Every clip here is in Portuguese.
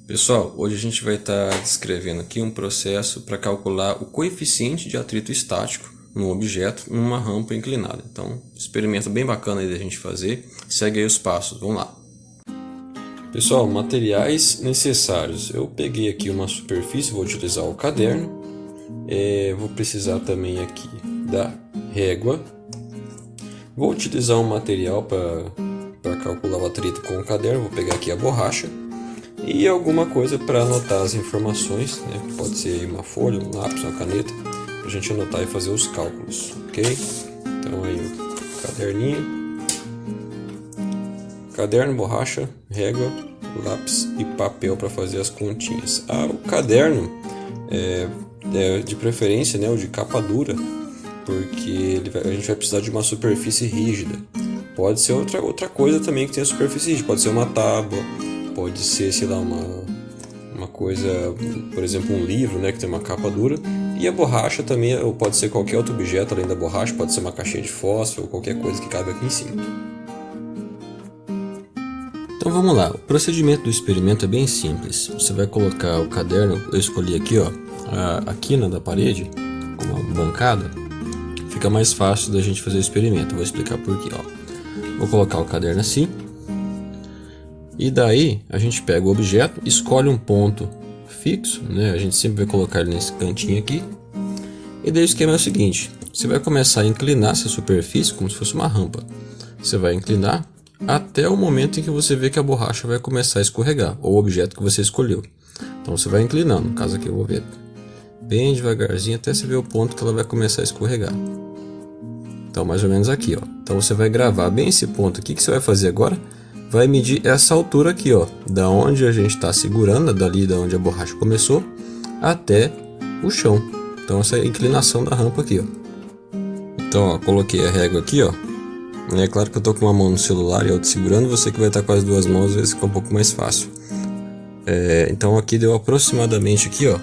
Pessoal, hoje a gente vai estar descrevendo aqui um processo para calcular o coeficiente de atrito estático num objeto numa rampa inclinada. Então, experimento bem bacana aí da gente fazer. Segue aí os passos, vamos lá. Pessoal, materiais necessários. Eu peguei aqui uma superfície, vou utilizar o caderno. Vou precisar também aqui da régua. Vou utilizar um material para calcular o atrito com o caderno. Vou pegar aqui a borracha. E alguma coisa para anotar as informações, né? Pode ser uma folha, um lápis, uma caneta, para a gente anotar e fazer os cálculos, ok? Então aí o caderninho, caderno, borracha, régua, lápis e papel para fazer as continhas. O caderno é de preferência, né, o de capa dura, porque a gente vai precisar de uma superfície rígida. Pode ser outra coisa também que tenha superfície rígida, pode ser uma tábua. Pode ser, sei lá, uma coisa, por exemplo, um livro, né, que tem uma capa dura. E a borracha também, ou pode ser qualquer outro objeto além da borracha, pode ser uma caixinha de fósforo ou qualquer coisa que cabe aqui em cima. Então vamos lá, o procedimento do experimento é bem simples. Você vai colocar o caderno, eu escolhi aqui, ó, a quina da parede, com uma bancada. Fica mais fácil da gente fazer o experimento, vou explicar por quê, ó. Vou colocar o caderno assim. E daí a gente pega o objeto, escolhe um ponto fixo, né? A gente sempre vai colocar ele nesse cantinho aqui. E daí o esquema é o seguinte: você vai começar a inclinar essa superfície como se fosse uma rampa. Você vai inclinar até o momento em que você vê que a borracha vai começar a escorregar, ou o objeto que você escolheu. Então você vai inclinando, no caso aqui eu vou ver bem devagarzinho até você ver o ponto que ela vai começar a escorregar. Então mais ou menos aqui, ó. Então você vai gravar bem esse ponto aqui. O que você vai fazer agora? Vai medir essa altura aqui, ó, da onde a gente está segurando, dali da onde a borracha começou, até o chão. Então essa é a inclinação da rampa aqui, ó. Então, ó, coloquei a régua aqui, ó. É claro que eu tô com uma mão no celular e outra segurando, você que vai estar com as duas mãos, às vezes fica um pouco mais fácil. Então aqui deu aproximadamente aqui, ó.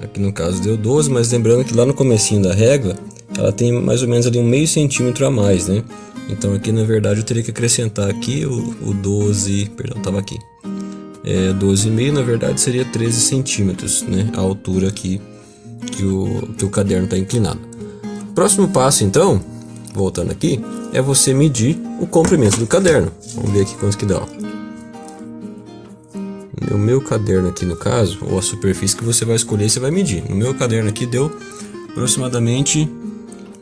Aqui no caso deu 12, mas lembrando que lá no comecinho da régua, ela tem mais ou menos ali um meio centímetro a mais, né? Então aqui na verdade eu teria que acrescentar aqui o 12, perdão, estava aqui. 12,5 na verdade seria 13 centímetros, né? A altura aqui que o caderno está inclinado. Próximo passo então, voltando aqui, é você medir o comprimento do caderno. Vamos ver aqui quanto que dá, ó. No meu caderno aqui no caso, ou a superfície que você vai escolher, você vai medir. No meu caderno aqui deu aproximadamente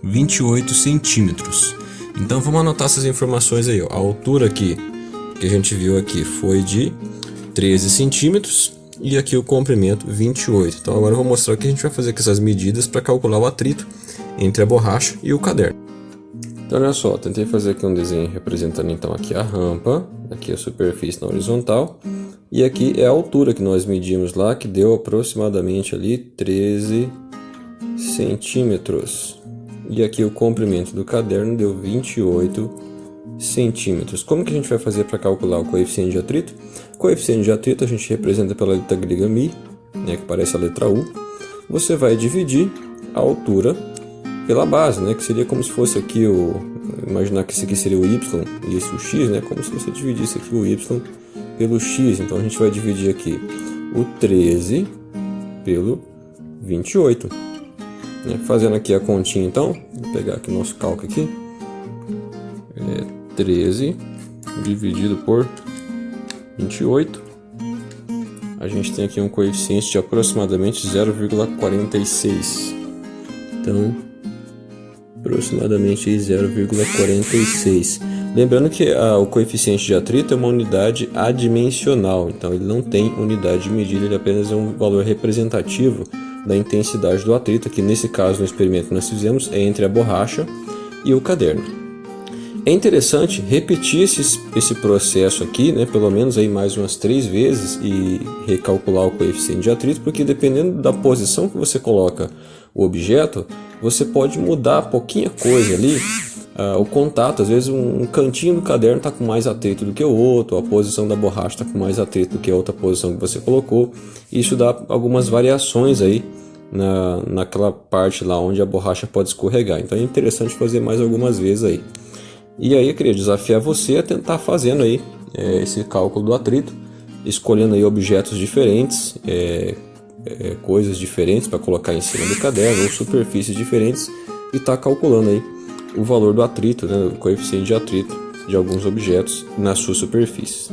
28 centímetros. Então vamos anotar essas informações aí, ó. A altura aqui que a gente viu aqui foi de 13 centímetros e aqui o comprimento 28. Então agora eu vou mostrar o que a gente vai fazer com essas medidas para calcular o atrito entre a borracha e o caderno. Então olha só, tentei fazer aqui um desenho representando então aqui a rampa, aqui a superfície na horizontal e aqui é a altura que nós medimos lá, que deu aproximadamente ali 13 centímetros. E aqui o comprimento do caderno deu 28 centímetros. Como que a gente vai fazer para calcular o coeficiente de atrito? O coeficiente de atrito a gente representa pela letra grega Mi, né, que parece a letra U. Você vai dividir a altura pela base, né, que seria como se fosse aqui imaginar que esse aqui seria o Y e esse o X, né, como se você dividisse aqui o Y pelo X. Então a gente vai dividir aqui o 13 pelo 28. Fazendo aqui a continha então, vou pegar aqui o nosso cálculo aqui, 13 dividido por 28, a gente tem aqui um coeficiente de aproximadamente 0,46, então aproximadamente 0,46. Lembrando que o coeficiente de atrito é uma unidade adimensional, então ele não tem unidade de medida, ele apenas é um valor representativo da intensidade do atrito, que nesse caso no experimento que nós fizemos é entre a borracha e o caderno. É interessante repetir esse processo aqui, né, pelo menos aí mais umas 3 vezes e recalcular o coeficiente de atrito, porque dependendo da posição que você coloca o objeto, você pode mudar pouquinha coisa ali, o contato, às vezes um cantinho do caderno está com mais atrito do que o outro, a posição da borracha está com mais atrito do que a outra posição que você colocou. Isso dá algumas variações aí naquela parte lá onde a borracha pode escorregar. Então é interessante fazer mais algumas vezes aí. E aí eu queria desafiar você a tentar fazendo aí esse cálculo do atrito escolhendo aí objetos diferentes, coisas diferentes para colocar em cima do caderno, ou superfícies diferentes, e está calculando aí o valor do atrito, né, o coeficiente de atrito de alguns objetos nas suas superfícies.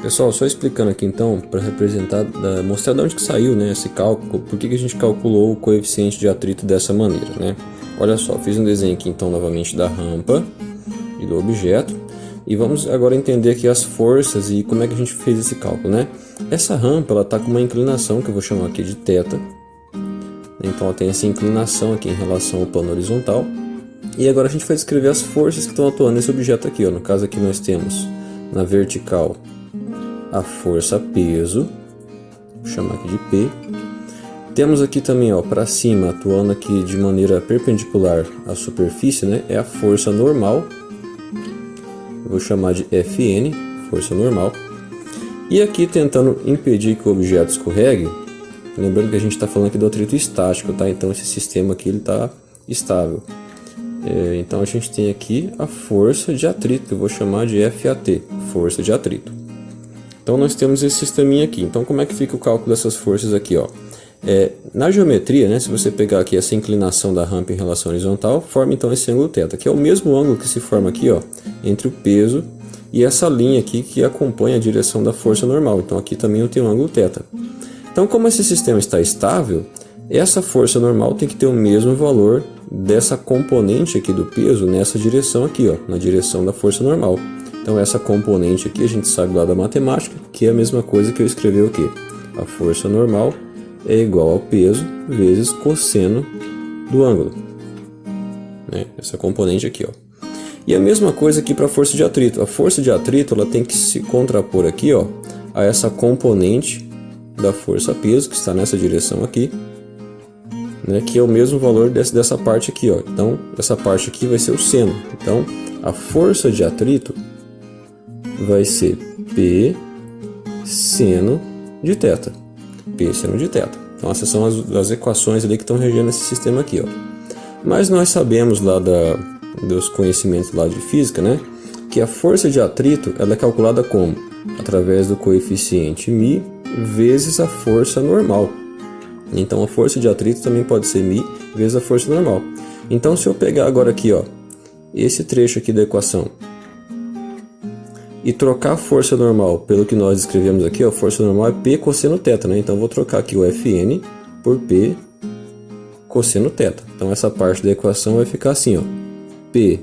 Pessoal, só explicando aqui então, para representar, mostrar de onde que saiu, né, esse cálculo, por que a gente calculou o coeficiente de atrito dessa maneira, né? Olha só, fiz um desenho aqui então novamente da rampa e do objeto, e vamos agora entender aqui as forças e como é que a gente fez esse cálculo, né? Essa rampa, ela está com uma inclinação que eu vou chamar aqui de θ, então ela tem essa inclinação aqui em relação ao plano horizontal, e agora a gente vai descrever as forças que estão atuando nesse objeto aqui, ó. No caso aqui nós temos na vertical a força peso, vou chamar aqui de P. Temos aqui também, ó, para cima, atuando aqui de maneira perpendicular à superfície, né, é a força normal, vou chamar de Fn, força normal. E aqui tentando impedir que o objeto escorregue, lembrando que a gente está falando aqui do atrito estático, tá? Então esse sistema aqui ele está estável. Então a gente tem aqui a força de atrito, que eu vou chamar de FAT, força de atrito. Então nós temos esse sisteminha aqui. Então como é que fica o cálculo dessas forças aqui, ó? Na geometria, né, se você pegar aqui essa inclinação da rampa em relação horizontal, forma então esse ângulo θ, que é o mesmo ângulo que se forma aqui, ó, entre o peso e essa linha aqui que acompanha a direção da força normal. Então aqui também eu tenho um ângulo θ. Então, como esse sistema está estável, essa força normal tem que ter o mesmo valor dessa componente aqui do peso nessa direção aqui, ó, na direção da força normal. Então essa componente aqui a gente sabe lá da matemática, que é a mesma coisa que eu escrevi o quê? A força normal é igual ao peso vezes cosseno do ângulo, né? Essa componente aqui, ó. E a mesma coisa aqui para a força de atrito. A força de atrito ela tem que se contrapor aqui, ó, a essa componente da força peso que está nessa direção aqui, né? Que é o mesmo valor dessa parte aqui, ó. Então essa parte aqui vai ser o seno. Então a força de atrito vai ser P seno de θ. P seno de θ. Então essas são as equações ali que estão regendo esse sistema aqui, ó. Mas nós sabemos lá dos conhecimentos lá de física, né, que a força de atrito ela é calculada como? Através do coeficiente μ vezes a força normal. Então a força de atrito também pode ser μ vezes a força normal. Então se eu pegar agora aqui, ó, esse trecho aqui da equação e trocar a força normal pelo que nós escrevemos aqui, ó, a força normal é P cosseno θ, né? Então eu vou trocar aqui o Fn por P cosseno θ. Então essa parte da equação vai ficar assim, ó, P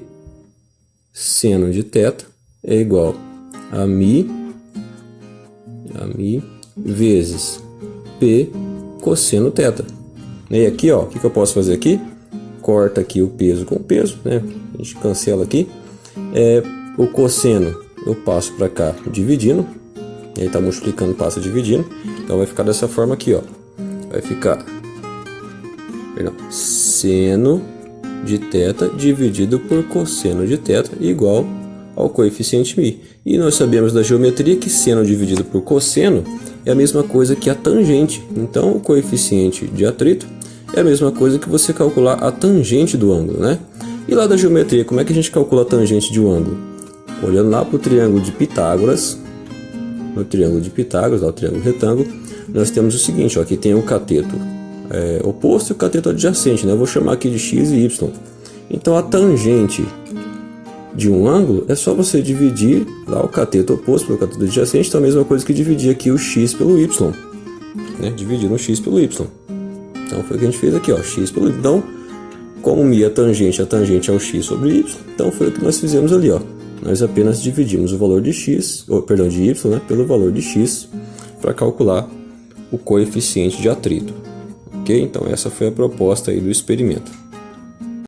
seno de θ é igual a μ vezes P cosseno θ. E aqui, ó, o que eu posso fazer aqui? Corta aqui o peso com o peso, né? A gente cancela aqui. O cosseno eu passo para cá dividindo, e aí está multiplicando, passa dividindo, então vai ficar dessa forma aqui, ó. Vai ficar, seno de θ dividido por cosseno de θ igual ao coeficiente μ. E nós sabemos da geometria que seno dividido por cosseno é a mesma coisa que a tangente. Então o coeficiente de atrito é a mesma coisa que você calcular a tangente do ângulo, né? E lá da geometria, como é que a gente calcula a tangente de um ângulo? Olhando lá para o triângulo de Pitágoras, no triângulo de Pitágoras, lá o triângulo retângulo, nós temos o seguinte, ó, aqui tem o cateto oposto e o cateto adjacente, né? Eu vou chamar aqui de x e y. Então a tangente de um ângulo é só você dividir lá o cateto oposto pelo cateto adjacente, então é a mesma coisa que dividir aqui o x pelo y, né? Dividindo o x pelo y. Então foi o que a gente fez aqui, ó, x pelo y. Então, como μ é tangente é o x sobre y, então foi o que nós fizemos ali, ó. Nós apenas dividimos o valor de x, de y, né, pelo valor de x para calcular o coeficiente de atrito. Ok? Então essa foi a proposta aí do experimento.